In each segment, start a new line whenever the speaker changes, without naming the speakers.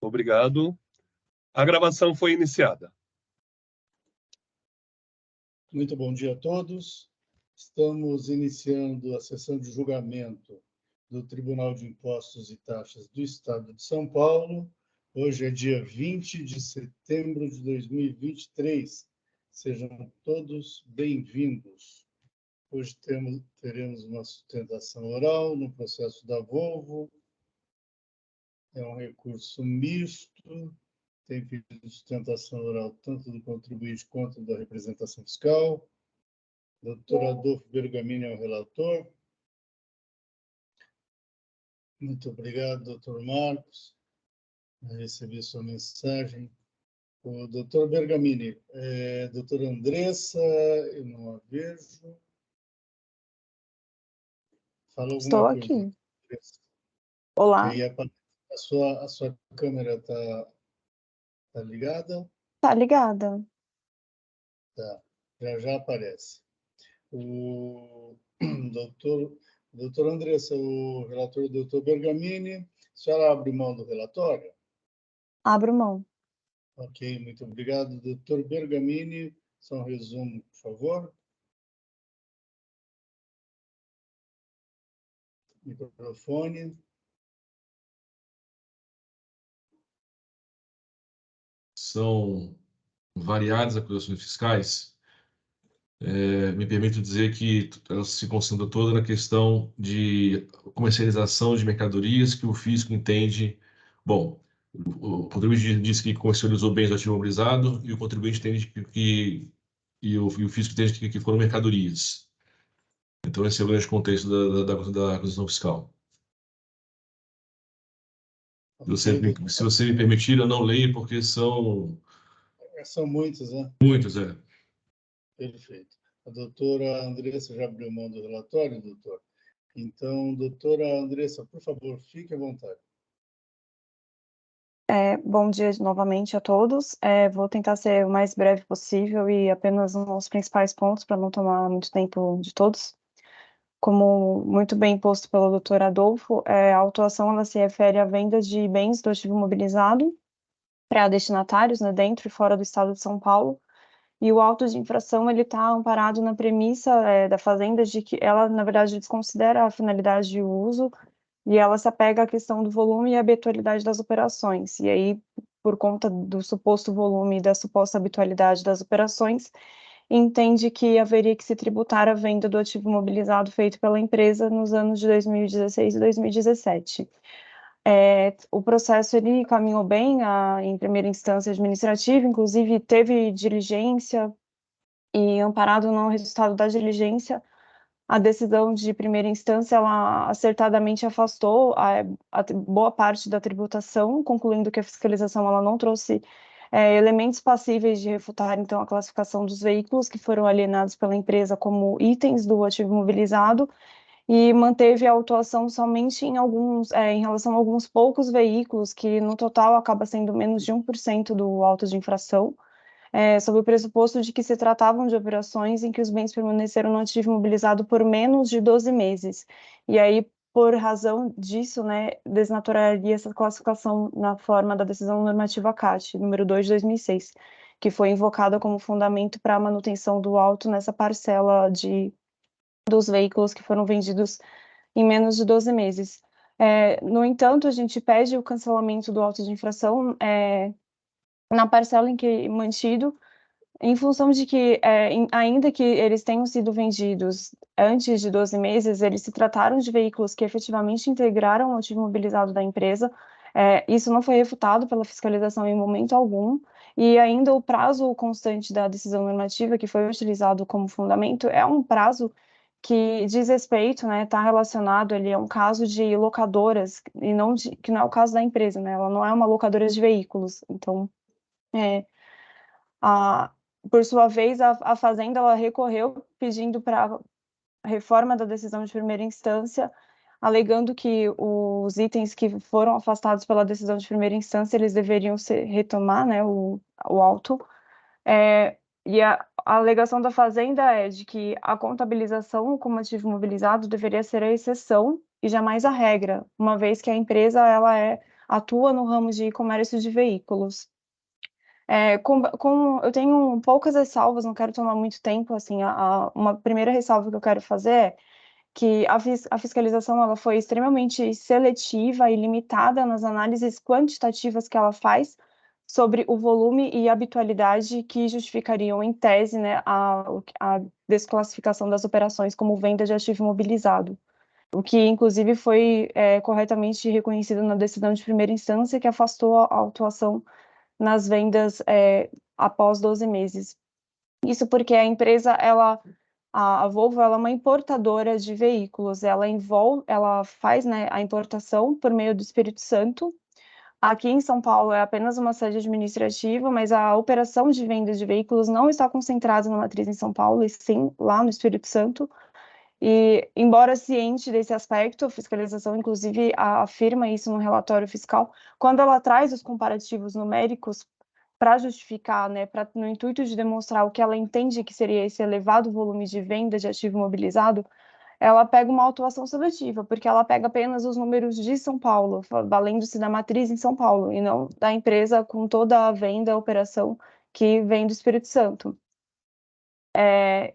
Obrigado. A gravação foi iniciada.
Muito bom dia a todos. Estamos iniciando a sessão de julgamento do Tribunal de Impostos e Taxas do Estado de São Paulo. Hoje é dia 20 de setembro de 2023. Sejam todos bem-vindos. Hoje teremos uma sustentação oral no processo da Volvo. É um recurso misto. Tem pedido de sustentação oral tanto do contribuinte quanto da representação fiscal. Doutor Adolfo Bergamini é o relator. Muito obrigado, doutor Marcos. Eu recebi sua mensagem. O doutor Bergamini, doutora Andressa, eu não a vejo. Fala alguma
Estou
coisa.
aqui. Olá.
E a sua câmera está ligada?
Tá ligada.
Tá, já aparece. O doutor Andressa, o relator doutor Bergamini, a senhora abre mão do relatório?
Abro mão.
Ok, muito obrigado. Doutor Bergamini, só um resumo, por favor. Microfone.
São variadas acusações fiscais. Me permito dizer que elas se concentram toda na questão de comercialização de mercadorias que o fisco entende. Bom, o contribuinte diz que comercializou bens do ativo imobilizado e o contribuinte entende que o fisco entende que foram mercadorias. Então, esse é o grande contexto da acusação fiscal. Se você me permitir, eu não leio porque são
muitos, né?
Muitos,
Perfeito. A doutora Andressa já abriu mão do relatório, doutor? Então, doutora Andressa, por favor, fique à vontade.
Bom dia novamente a todos. Vou tentar ser o mais breve possível e apenas nos principais pontos para não tomar muito tempo de todos. Como muito bem posto pelo doutor Adolfo, a autuação ela se refere à venda de bens do ativo imobilizado para destinatários, né, dentro e fora do estado de São Paulo. E o auto de infração ele está amparado na premissa da Fazenda de que ela, na verdade, desconsidera a finalidade de uso e ela se apega à questão do volume e habitualidade das operações. E aí, por conta do suposto volume e da suposta habitualidade das operações, entende que haveria que se tributar a venda do ativo imobilizado feito pela empresa nos anos de 2016 e 2017. O processo ele caminhou bem em primeira instância administrativa, inclusive teve diligência e amparado no resultado da diligência, a decisão de primeira instância ela acertadamente afastou a boa parte da tributação, concluindo que a fiscalização ela não trouxe elementos passíveis de refutar então a classificação dos veículos que foram alienados pela empresa como itens do ativo imobilizado e manteve a autuação somente em relação a alguns poucos veículos, que no total acaba sendo menos de 1% do auto de infração, sob o pressuposto de que se tratavam de operações em que os bens permaneceram no ativo imobilizado por menos de 12 meses. E aí, por razão disso, né, desnaturaria essa classificação na forma da decisão normativa CAT, número 2 de 2006, que foi invocada como fundamento para a manutenção do auto nessa parcela dos veículos que foram vendidos em menos de 12 meses. No entanto, a gente pede o cancelamento do auto de infração na parcela em que mantido, em função de que, ainda que eles tenham sido vendidos antes de 12 meses, eles se trataram de veículos que efetivamente integraram o ativo imobilizado da empresa. Isso não foi refutado pela fiscalização em momento algum, e ainda o prazo constante da decisão normativa que foi utilizado como fundamento é um prazo que diz respeito, né, está relacionado, ele é um caso de locadoras, e que não é o caso da empresa, né, ela não é uma locadora de veículos. Então, por sua vez, a Fazenda ela recorreu pedindo para a reforma da decisão de primeira instância, alegando que os itens que foram afastados pela decisão de primeira instância, eles deveriam retomar, né, o auto. E a alegação da Fazenda é de que a contabilização como ativo imobilizado deveria ser a exceção e jamais a regra, uma vez que a empresa ela é atua no ramo de comércio de veículos. Eu tenho poucas ressalvas, não quero tomar muito tempo, assim, uma primeira ressalva que eu quero fazer é que a fiscalização ela foi extremamente seletiva e limitada nas análises quantitativas que ela faz sobre o volume e habitualidade que justificariam, em tese, né, a desclassificação das operações como venda de ativo imobilizado, o que, inclusive, foi corretamente reconhecido na decisão de primeira instância que afastou a atuação nas vendas após 12 meses. Isso porque a empresa, a Volvo, ela é uma importadora de veículos, ela faz, né, a importação por meio do Espírito Santo. Aqui em São Paulo é apenas uma sede administrativa, mas a operação de venda de veículos não está concentrada na matriz em São Paulo, e sim lá no Espírito Santo. E, embora ciente desse aspecto, a fiscalização, inclusive, afirma isso no relatório fiscal, quando ela traz os comparativos numéricos para justificar, né, no intuito de demonstrar o que ela entende que seria esse elevado volume de venda de ativo imobilizado, ela pega uma autuação seletiva, porque ela pega apenas os números de São Paulo, valendo-se da matriz em São Paulo, e não da empresa com toda a venda, a operação que vem do Espírito Santo.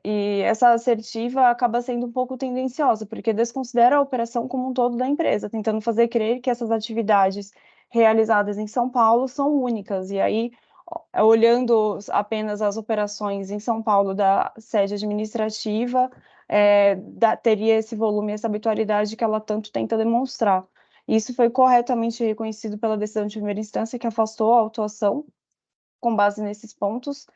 E essa assertiva acaba sendo um pouco tendenciosa, porque desconsidera a operação como um todo da empresa, tentando fazer crer que essas atividades realizadas em São Paulo são únicas. E aí, olhando apenas as operações em São Paulo da sede administrativa, teria esse volume, essa habitualidade que ela tanto tenta demonstrar. Isso foi corretamente reconhecido pela decisão de primeira instância, que afastou a autuação com base nesses pontos.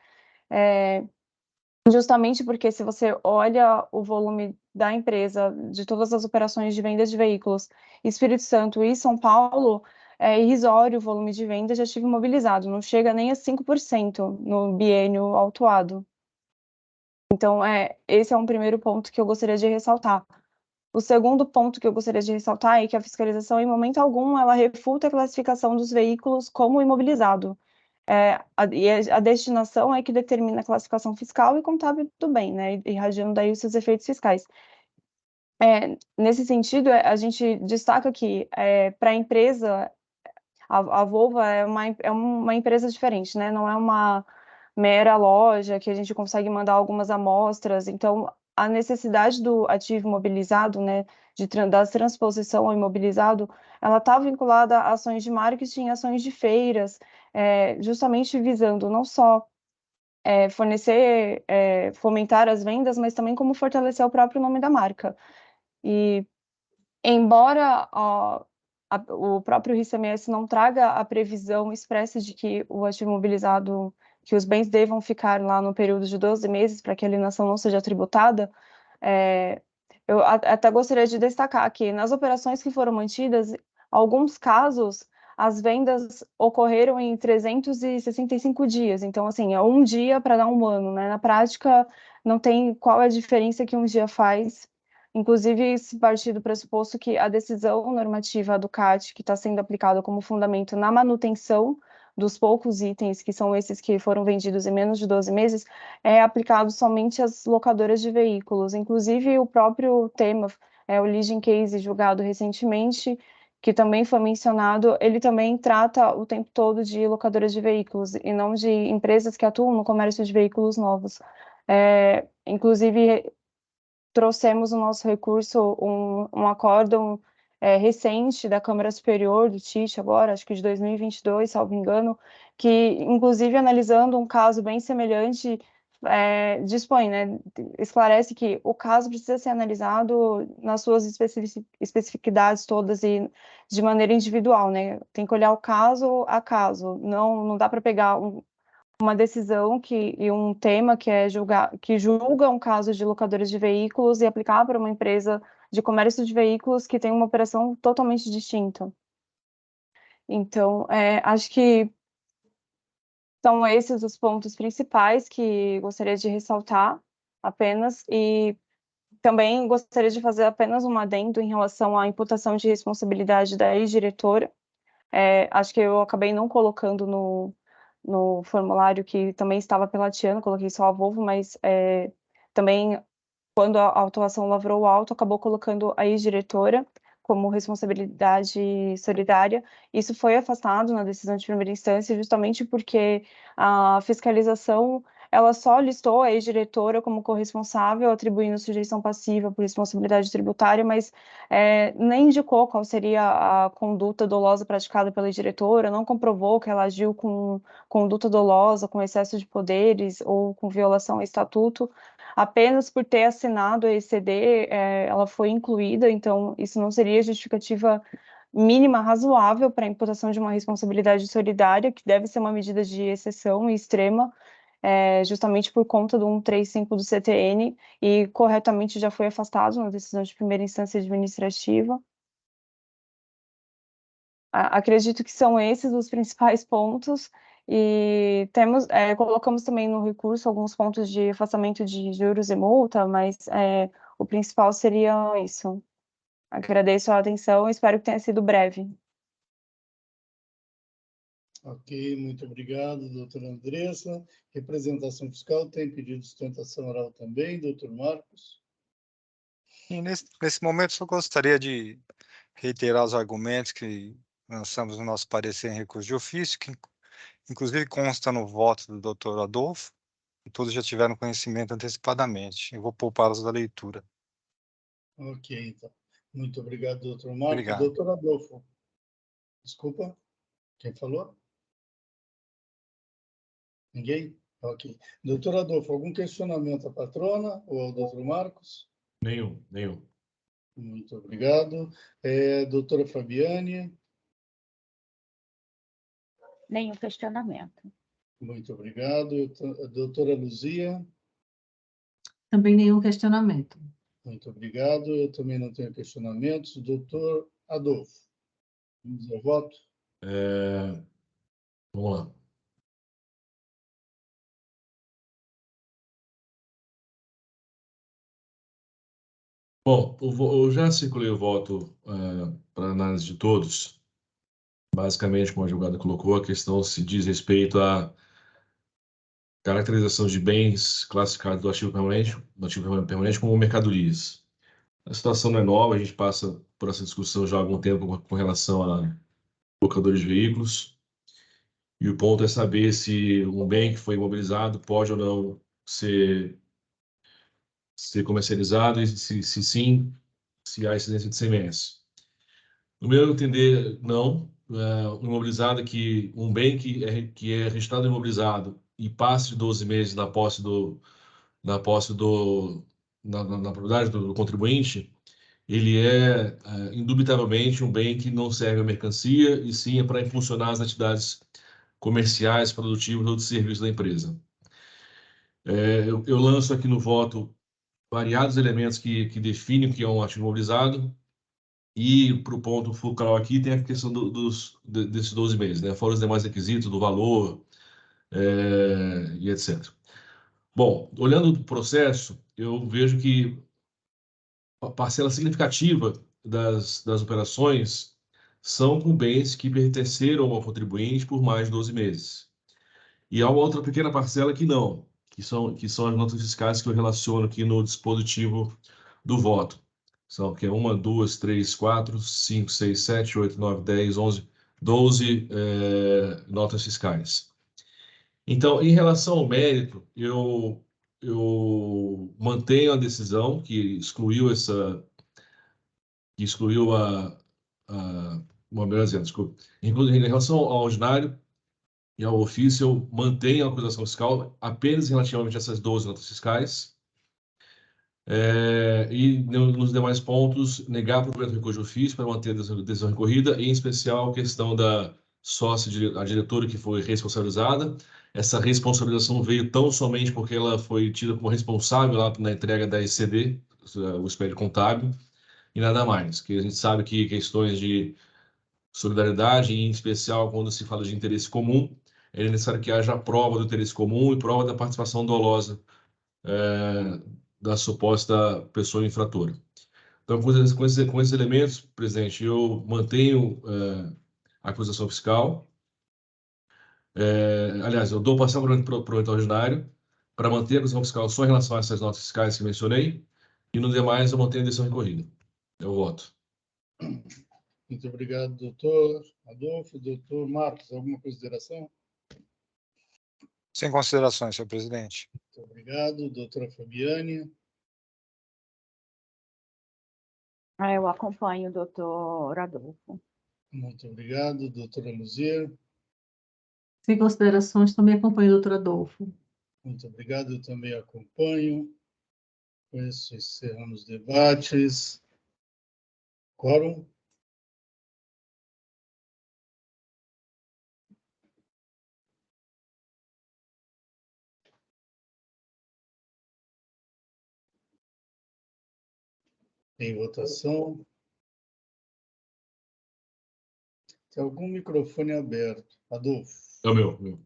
Justamente porque, se você olha o volume da empresa, de todas as operações de venda de veículos, Espírito Santo e São Paulo, é irrisório o volume de venda de ativo imobilizado, não chega nem a 5% no biênio autuado. Então, esse é um primeiro ponto que eu gostaria de ressaltar. O segundo ponto que eu gostaria de ressaltar é que a fiscalização, em momento algum, ela refuta a classificação dos veículos como imobilizado. A destinação é que determina a classificação fiscal e contábil do bem, né, irradiando daí os seus efeitos fiscais. Nesse sentido, a gente destaca que, para a empresa, a Volvo é uma empresa diferente, né, não é uma mera loja que a gente consegue mandar algumas amostras. Então, a necessidade do ativo imobilizado, né, da transposição ao imobilizado, ela está vinculada a ações de marketing, ações de feiras, justamente visando não só fomentar as vendas, mas também como fortalecer o próprio nome da marca. E, embora o próprio ICMS não traga a previsão expressa de que o ativo imobilizado, que os bens devam ficar lá no período de 12 meses para que a alienação não seja tributada, eu até gostaria de destacar que, nas operações que foram mantidas, alguns casos, as vendas ocorreram em 365 dias. Então, assim, é um dia para dar um ano, né? Na prática, não tem qual é a diferença que um dia faz. Inclusive, se partir do pressuposto que a decisão normativa do CAT, que está sendo aplicada como fundamento na manutenção dos poucos itens, que são esses que foram vendidos em menos de 12 meses, é aplicado somente às locadoras de veículos. Inclusive, o próprio tema, o Leasing Case julgado recentemente, que também foi mencionado, ele também trata o tempo todo de locadoras de veículos e não de empresas que atuam no comércio de veículos novos. Inclusive, trouxemos no nosso recurso um acórdão recente da Câmara Superior do TIT, agora, acho que de 2022, salvo engano, que, inclusive, analisando um caso bem semelhante, dispõe, né, esclarece que o caso precisa ser analisado nas suas especificidades todas e de maneira individual, né? Tem que olhar o caso a caso, não dá para pegar uma decisão e um tema que julga um caso de locadores de veículos e aplicar para uma empresa de comércio de veículos que tem uma operação totalmente distinta. Então, acho que são esses os pontos principais que gostaria de ressaltar apenas, e também gostaria de fazer apenas um adendo em relação à imputação de responsabilidade da ex-diretora. Acho que eu acabei não colocando no formulário, que também estava pela Tiana, coloquei só a Volvo, mas também, quando a autuação lavrou alto, acabou colocando a ex-diretora como responsabilidade solidária. Isso foi afastado na decisão de primeira instância, justamente porque a fiscalização ela só listou a ex-diretora como corresponsável, atribuindo sujeição passiva por responsabilidade tributária, mas nem indicou qual seria a conduta dolosa praticada pela ex-diretora, não comprovou que ela agiu com conduta dolosa, com excesso de poderes ou com violação ao estatuto. Apenas por ter assinado a ECD, ela foi incluída, então isso não seria justificativa mínima razoável para a imputação de uma responsabilidade solidária, que deve ser uma medida de exceção e extrema, justamente por conta do 135 do CTN, e corretamente já foi afastado na decisão de primeira instância administrativa. Acredito que são esses os principais pontos, e colocamos também no recurso alguns pontos de afastamento de juros e multa, mas o principal seria isso. Agradeço a atenção e espero que tenha sido breve.
Ok, muito obrigado, doutora Andressa. Representação fiscal tem pedido de sustentação oral também, doutor Marcos.
E nesse momento, só gostaria de reiterar os argumentos que lançamos no nosso parecer em recurso de ofício, que inclusive consta no voto do doutor Adolfo, e todos já tiveram conhecimento antecipadamente. Eu vou poupá-los da leitura.
Ok, então. Muito obrigado, doutor Marcos.
Obrigado.
Doutor Adolfo. Desculpa, quem falou? Ninguém? Ok. Doutor Adolfo, algum questionamento à patrona ou ao doutor Marcos?
Nenhum.
Muito obrigado. Doutora Fabiane?
Nenhum questionamento.
Muito obrigado. Doutora Luzia?
Também nenhum questionamento.
Muito obrigado. Eu também não tenho questionamentos. Doutor Adolfo? Vamos ao voto?
Vamos lá. Bom, eu já circulei o voto para análise de todos. Basicamente, como a advogada colocou, a questão se diz respeito à caracterização de bens classificados do ativo permanente como mercadorias. A situação não é nova, a gente passa por essa discussão já há algum tempo com relação a locadores de veículos. E o ponto é saber se um bem que foi imobilizado pode ou não ser comercializado e se sim, se há incidência de CMS. No meu entender, não. O imobilizado é um bem que é registrado imobilizado e passe de 12 meses na propriedade do contribuinte, ele é indubitavelmente um bem que não serve a mercancia e sim é para impulsionar as atividades comerciais, produtivas ou de serviço da empresa. Eu lanço aqui no voto variados elementos que definem o que é um ativo imobilizado. E para o ponto focal aqui tem a questão desses 12 meses, né? Fora os demais requisitos do valor e etc. Bom, olhando o processo, eu vejo que a parcela significativa das operações são com bens que pertenceram ao contribuinte por mais de 12 meses. E há uma outra pequena parcela que não, que são as notas fiscais que eu relaciono aqui no dispositivo do voto. São que é 1, 2, 3, 4, 5, 6, 7, 8, 9, 10, 11, 12 notas fiscais. Então, em relação ao mérito, eu mantenho a decisão que excluiu desculpa. Em relação ao ordinário e ao ofício, eu mantenho a acusação fiscal apenas relativamente a essas 12 notas fiscais. E nos demais pontos, negar provimento do recurso de ofício para manter a decisão recorrida, em especial a questão da sócia, a diretora que foi responsabilizada. Essa responsabilização veio tão somente porque ela foi tida como responsável lá na entrega da ECD, o espelho contábil, e nada mais. Que a gente sabe que questões de solidariedade, em especial quando se fala de interesse comum, é necessário que haja prova do interesse comum e prova da participação dolosa da suposta pessoa infratora. Então, com esses elementos, presidente, eu mantenho a acusação fiscal. Aliás, eu dou parcial provimento ordinário para manter a acusação fiscal só em relação a essas notas fiscais que mencionei, e no demais eu mantenho a decisão recorrida. Eu voto.
Muito obrigado, doutor Adolfo. Doutor Marcos, alguma consideração?
Sem considerações, senhor presidente.
Muito obrigado. Doutora Fabiane.
Eu acompanho o doutor Adolfo.
Muito obrigado. Doutora Luzia.
Sem considerações, também acompanho o doutor Adolfo.
Muito obrigado. Eu também acompanho. Com isso, encerramos os debates. Quórum? Em votação. Tem algum microfone aberto? Adolfo.
É o meu.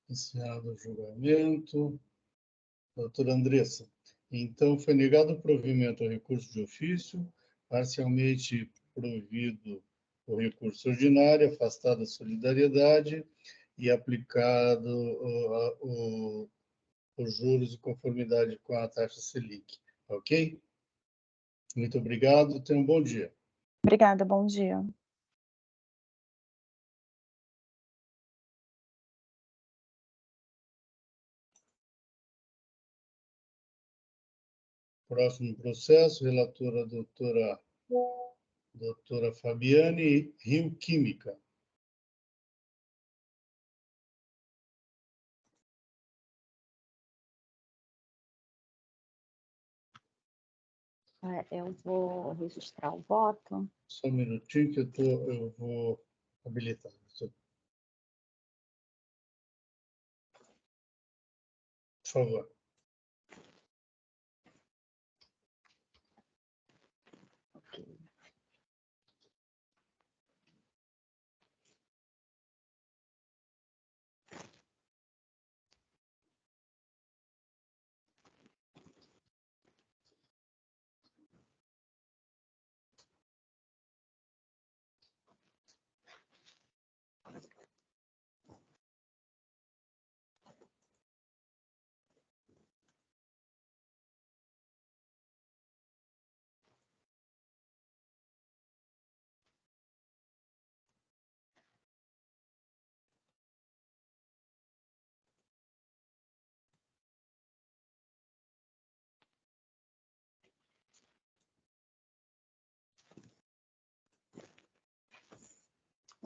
Encerrado o julgamento. Doutora Andressa, então foi negado o provimento ao recurso de ofício, parcialmente provido o recurso ordinário, afastada a solidariedade e aplicado os juros de conformidade com a taxa Selic. Ok? Muito obrigado. Tenha um bom dia.
Obrigada, bom dia.
Próximo processo, relatora doutora Fabiane, Rio Química.
Eu vou registrar o voto.
Só um minutinho que eu vou habilitar. Por favor.
Ok.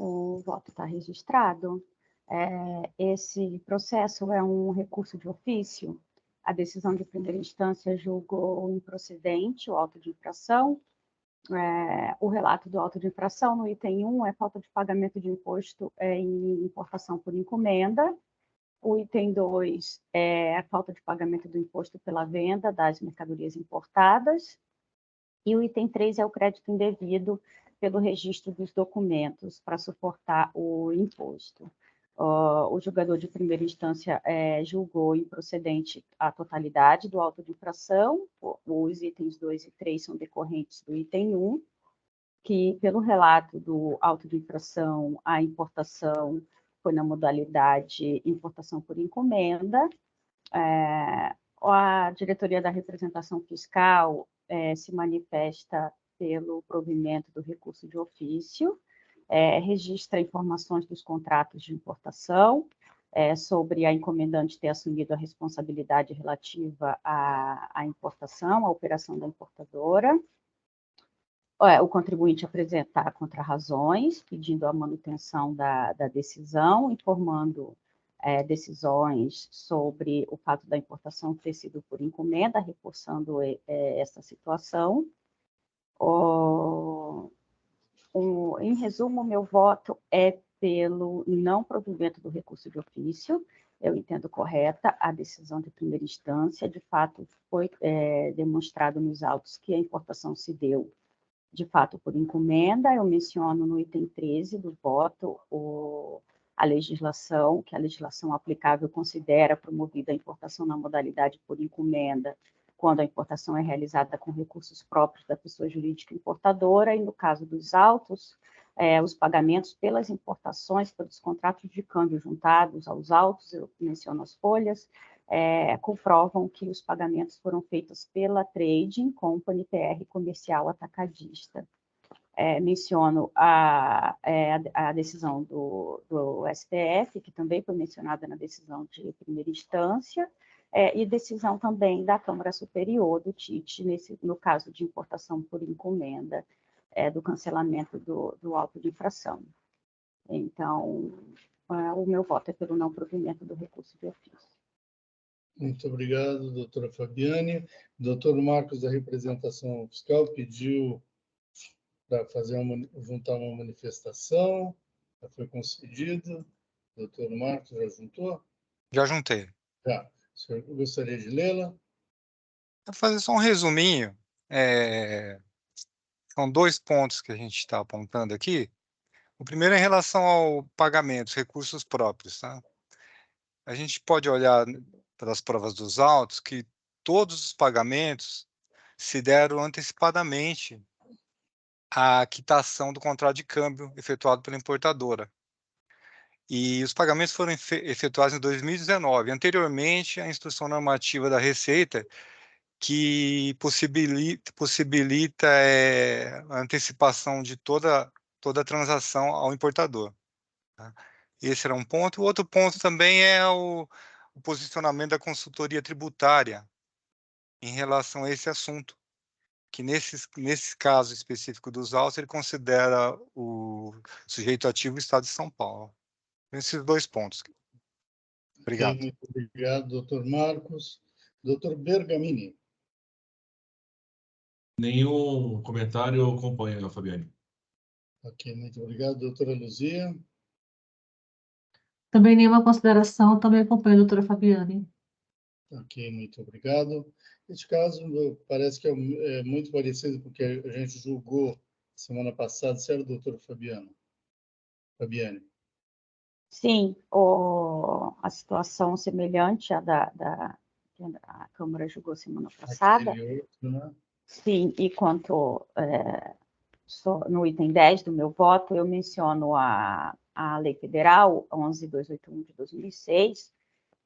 O voto está registrado. Esse processo é um recurso de ofício. A decisão de primeira instância julgou improcedente o auto de infração. O relato do auto de infração no item 1 é falta de pagamento de imposto em importação por encomenda. O item 2 é a falta de pagamento do imposto pela venda das mercadorias importadas. E o item 3 é o crédito indevido pelo registro dos documentos para suportar o imposto. O julgador de primeira instância julgou improcedente a totalidade do auto de infração. Os itens 2 e 3 são decorrentes do item 1, que, pelo relato do auto de infração, a importação foi na modalidade importação por encomenda. A diretoria da representação fiscal se manifesta pelo provimento do recurso de ofício, registra informações dos contratos de importação, sobre a encomendante ter assumido a responsabilidade relativa à importação, à operação da importadora. O contribuinte apresentar contrarrazões, pedindo a manutenção da decisão, informando decisões sobre o fato da importação ter sido por encomenda, reforçando essa situação. Em resumo, meu voto é pelo não provimento do recurso de ofício. Eu entendo correta a decisão de primeira instância. De fato, foi demonstrado nos autos que a importação se deu de fato por encomenda. Eu menciono no item 13 do voto a legislação, que a legislação aplicável considera promovida a importação na modalidade por encomenda, quando a importação é realizada com recursos próprios da pessoa jurídica importadora, e no caso dos autos, os pagamentos pelas importações, pelos contratos de câmbio juntados aos autos, eu menciono as folhas, comprovam que os pagamentos foram feitos pela Trading Company TR Comercial Atacadista. Menciono a decisão do STF, que também foi mencionada na decisão de primeira instância, e decisão também da Câmara Superior do TIT, no caso de importação por encomenda, do cancelamento do auto de infração. Então, o meu voto é pelo não provimento do recurso de ofício.
Muito obrigado, doutora Fabiane. Doutor Marcos, da representação fiscal, pediu para juntar uma manifestação, já foi concedido. Doutor Marcos, já juntou?
Já juntei.
Já. O senhor gostaria de lê-la?
Vou fazer só um resuminho. São 2 pontos que a gente está apontando aqui. O primeiro é em relação ao pagamento, os recursos próprios. Tá? A gente pode olhar pelas provas dos autos que todos os pagamentos se deram antecipadamente à quitação do contrato de câmbio efetuado pela importadora. E os pagamentos foram efetuados em 2019. Anteriormente, a instrução normativa da Receita, que possibilita a antecipação de toda a transação ao importador. Tá? Esse era um ponto. O outro ponto também é o posicionamento da consultoria tributária em relação a esse assunto, que nesse caso específico dos autos, ele considera o sujeito ativo o Estado de São Paulo. Esses 2 pontos. Obrigado.
Muito obrigado, doutor Marcos. Doutor Bergamini.
Nenhum comentário, eu acompanho a Fabiane.
Ok, muito obrigado, doutora Luzia.
Também nenhuma consideração, também acompanho a doutora Fabiane.
Ok, muito obrigado. Este caso parece que é muito parecido com o que a gente julgou semana passada, certo, doutora Fabiane?
Sim, a situação semelhante à que a Câmara julgou semana passada.
Aquele outro, né?
Sim, e quanto no item 10 do meu voto, eu menciono a Lei Federal 11.281 de 2006,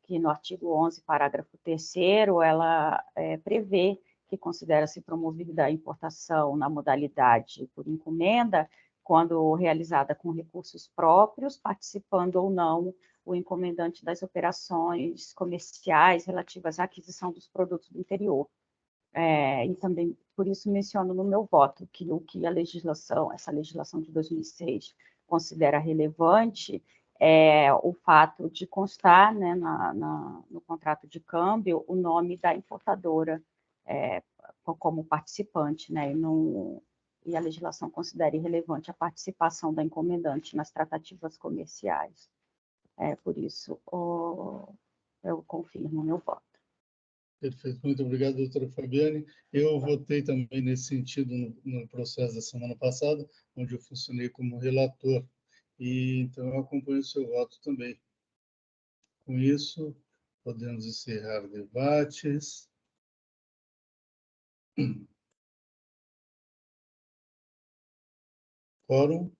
que no artigo 11, parágrafo 3º, ela prevê que considera-se promovida a importação na modalidade por encomenda, quando realizada com recursos próprios, participando ou não o encomendante das operações comerciais relativas à aquisição dos produtos do interior. E também, por isso, menciono no meu voto que o que essa legislação de 2006 considera relevante é o fato de constar, né, no contrato de câmbio o nome da importadora como participante, né, e a legislação considera irrelevante a participação da encomendante nas tratativas comerciais. Por isso, eu confirmo o meu voto.
Perfeito, muito obrigado, doutora Fabiane. Eu votei também nesse sentido no processo da semana passada, onde eu funcionei como relator, e então eu acompanho o seu voto também. Com isso, podemos encerrar debates. Quórum.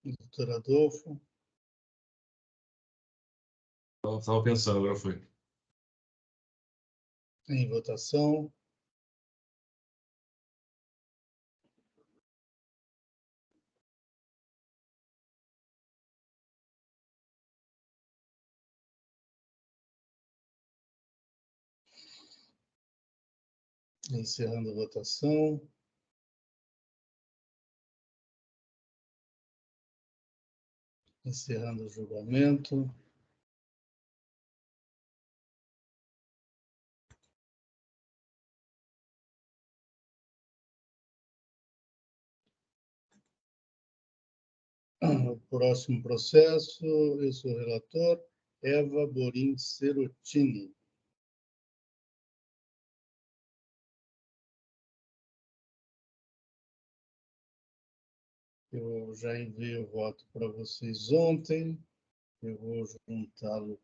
Doutor Adolfo.
Estava pensando, agora foi.
Em votação. Encerrando a votação. Encerrando o julgamento. O próximo processo, eu sou o relator, Eva Borin Serotini. Eu já enviei o voto para vocês ontem, eu vou juntá-lo.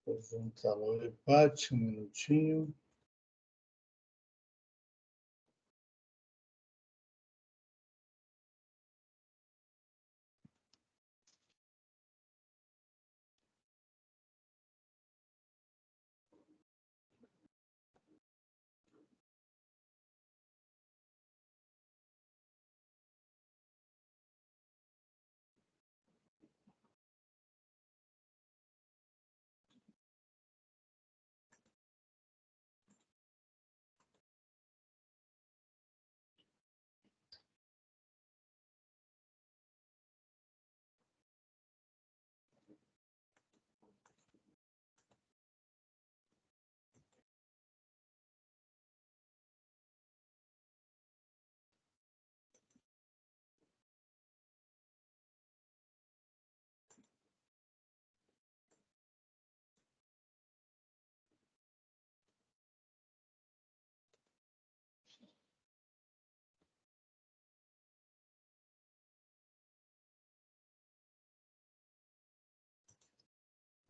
Vou juntá-lo ao empate, um minutinho.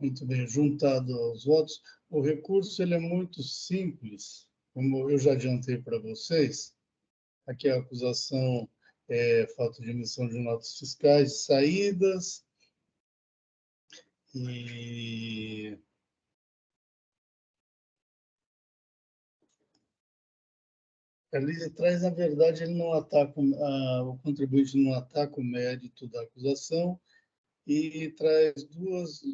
Muito bem, juntado aos votos, o recurso ele é muito simples, como eu já adiantei para vocês. Aqui a acusação é falta de emissão de notas fiscais, saídas, e ali atrás, na verdade, ele não ataca, o contribuinte não ataca o mérito da acusação e traz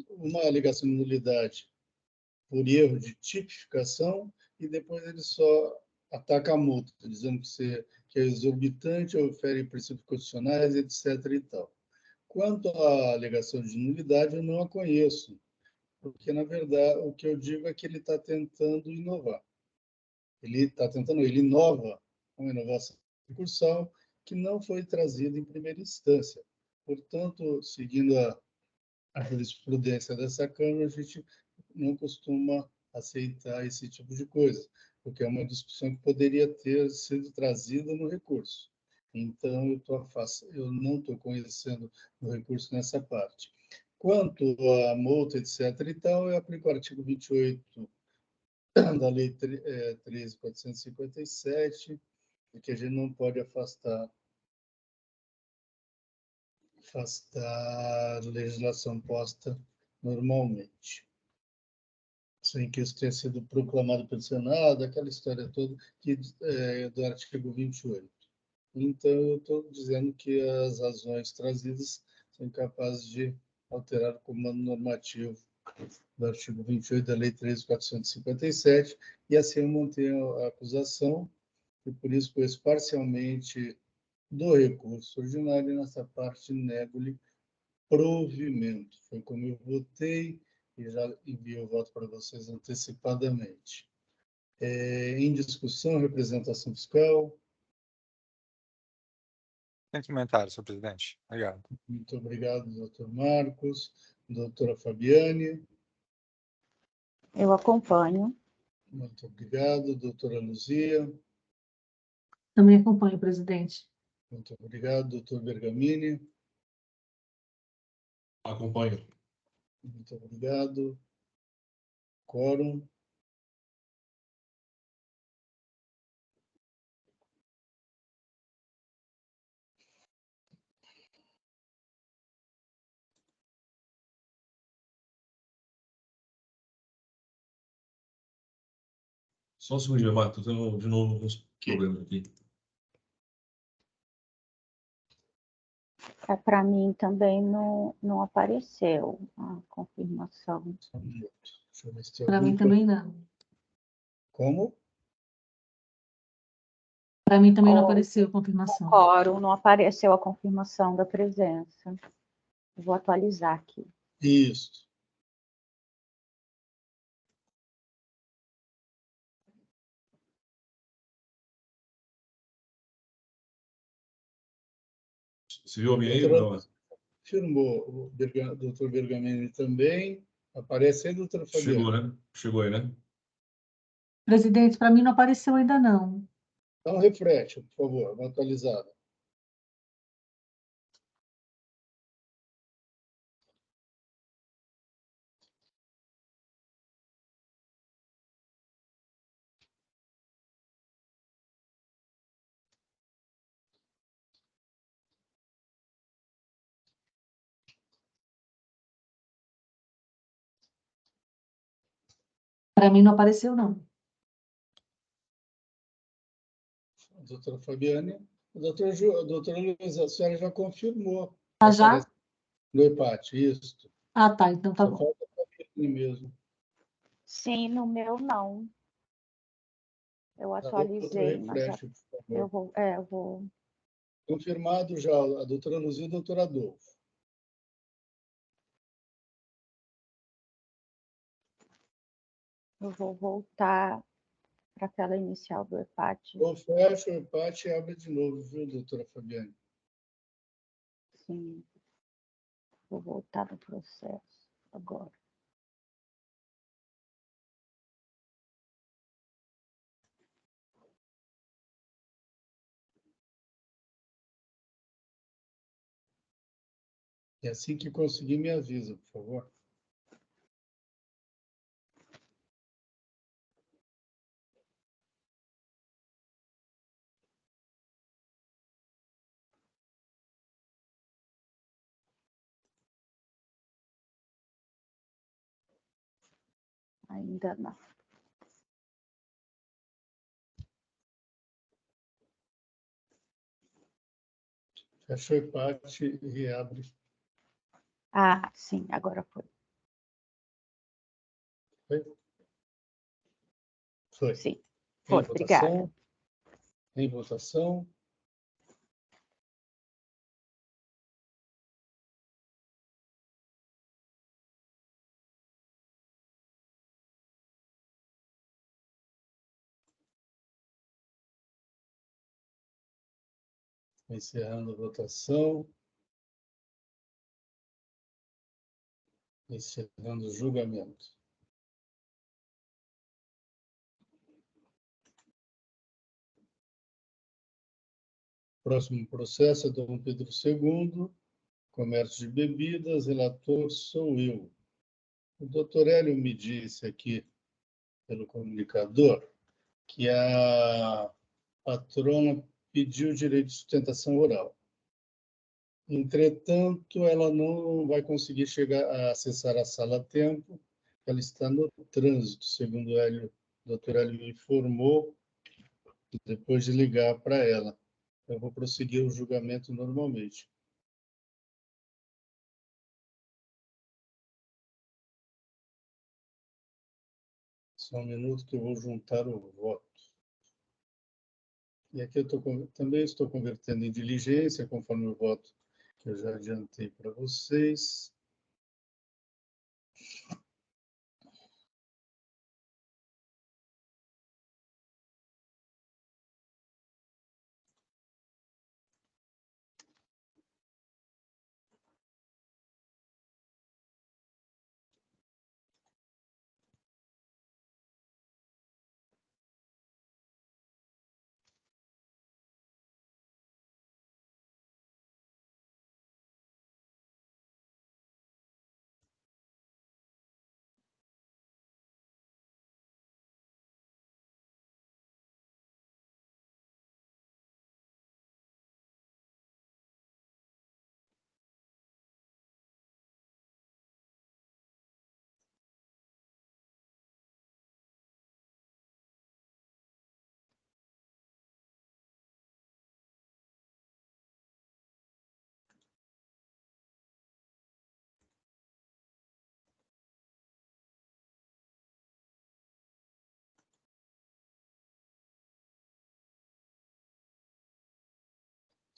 uma alegação de nulidade por erro de tipificação e depois ele só ataca a multa, dizendo que é exorbitante, ofere princípios constitucionais, etc. e tal. Quanto à alegação de nulidade, eu não a conheço, porque, na verdade, o que eu digo é que ele está tentando inovar. Ele inova uma inovação recursal que não foi trazida em primeira instância. Portanto, seguindo a jurisprudência dessa Câmara, a gente não costuma aceitar esse tipo de coisa, porque é uma discussão que poderia ter sido trazida no recurso. Então, eu não estou conhecendo o recurso nessa parte. Quanto à multa, etc. e tal, eu aplico o artigo 28 da Lei 13.457, que a gente não pode afastar legislação posta normalmente, sem que isso tenha sido proclamado pelo Senado, aquela história toda do artigo 28. Então, eu estou dizendo que as razões trazidas são capazes de alterar o comando normativo do artigo 28 da Lei 13.457, e assim eu mantenho a acusação, e por isso conheço parcialmente do recurso ordinário, e nessa parte nego-lhe provimento. Foi como eu votei e já envio o voto para vocês antecipadamente. Em discussão, representação fiscal.
Sem comentário, senhor presidente. Obrigado.
Muito obrigado, doutor Marcos. Doutora Fabiane.
Eu acompanho.
Muito obrigado, doutora Luzia.
Também acompanho, presidente.
Muito obrigado, doutor Bergamini.
Acompanho.
Muito obrigado. Quórum.
Só um segundinho, Marco. Estou tendo de novo alguns problemas aqui.
Para mim também não apareceu a confirmação.
Deixa eu ver se tem
Para
algum
mim também não.
Como?
Para mim também não apareceu a confirmação.
Quórum, não apareceu a confirmação da presença. Vou atualizar aqui.
Isso.
Você viu a minha aí? Não, né?
Firmou. O doutor Bergamini também. Aparece aí, doutora
Chegou,
Fabiana?
né? Chegou aí, né?
Presidente, para mim não apareceu ainda não.
Então, refrete, por favor, uma atualizada.
Para mim não apareceu não.
Doutora Fabiane. Doutora Luísa, a senhora já confirmou.
Ah, já?
Aparece no EPAT, isso.
Ah, tá, então tá
Só
bom.
falta a Fabiane mesmo.
Sim, no meu não. Eu
Outro
atualizei, mas
refresh, por favor.
eu vou.
Confirmado já a doutora Luzia e o doutor Adolfo.
Eu vou voltar para a tela inicial do EPAT.
Ou fecha o EPAT e abre de novo, viu, doutora Fabiane?
Sim. Vou voltar no processo agora.
E assim que conseguir, me avisa, por favor.
Ainda não.
Fecha o EPAT e reabre.
Ah, sim, agora foi.
Foi? Foi.
Sim,
Em
foi,
votação?
obrigada.
Em votação. Encerrando a votação. Encerrando o julgamento. Próximo processo é Dom Pedro II, comércio de bebidas, relator sou eu. O doutor Hélio me disse aqui, pelo comunicador, que a patrona pediu direito de sustentação oral. Entretanto, ela não vai conseguir chegar a acessar a sala a tempo, ela está no trânsito, segundo o doutor Hélio me informou, depois de ligar para ela. Eu vou prosseguir o julgamento normalmente. Só um minuto que eu vou juntar o voto. E aqui também estou convertendo em diligência, conforme o voto que eu já adiantei para vocês.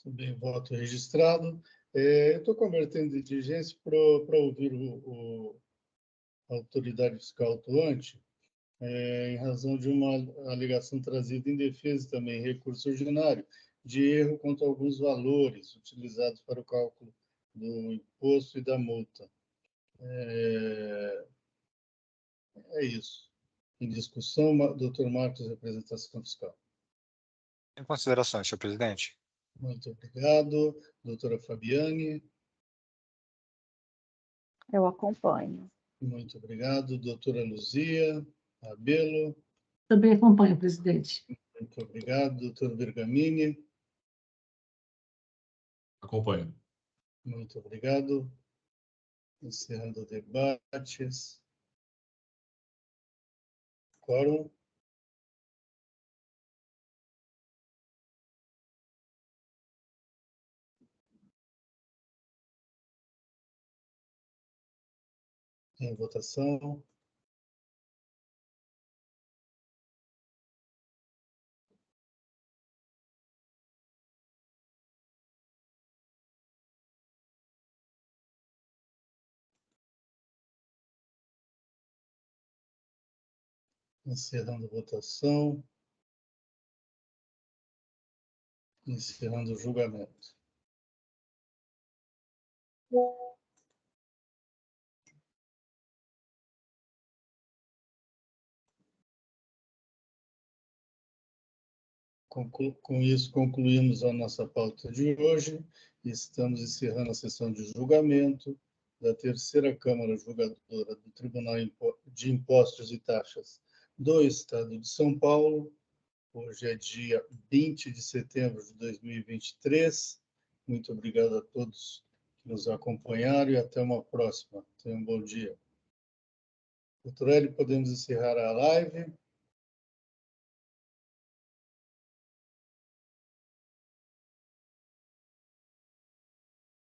Também voto registrado. Eu estou convertendo em diligência para ouvir a autoridade fiscal atuante, em razão de uma alegação trazida em defesa também, recurso ordinário, de erro quanto a alguns valores utilizados para o cálculo do imposto e da multa. É isso. Em discussão, doutor Marcos, representação fiscal.
Em considerações, senhor presidente.
Muito obrigado. Doutora Fabiane.
Eu acompanho.
Muito obrigado. Doutora Luzia Abelo.
Também acompanho, presidente.
Muito obrigado. Doutor Bergamini.
Acompanho.
Muito obrigado. Encerrando debates. Quórum. Em votação. Encerrando a votação. Encerrando o julgamento. Com isso, concluímos a nossa pauta de hoje e estamos encerrando a sessão de julgamento da terceira Câmara Julgadora do Tribunal de Impostos e Taxas do Estado de São Paulo. Hoje é dia 20 de setembro de 2023. Muito obrigado a todos que nos acompanharam e até uma próxima. Tenham um bom dia. Doutor Hélio, podemos encerrar a live?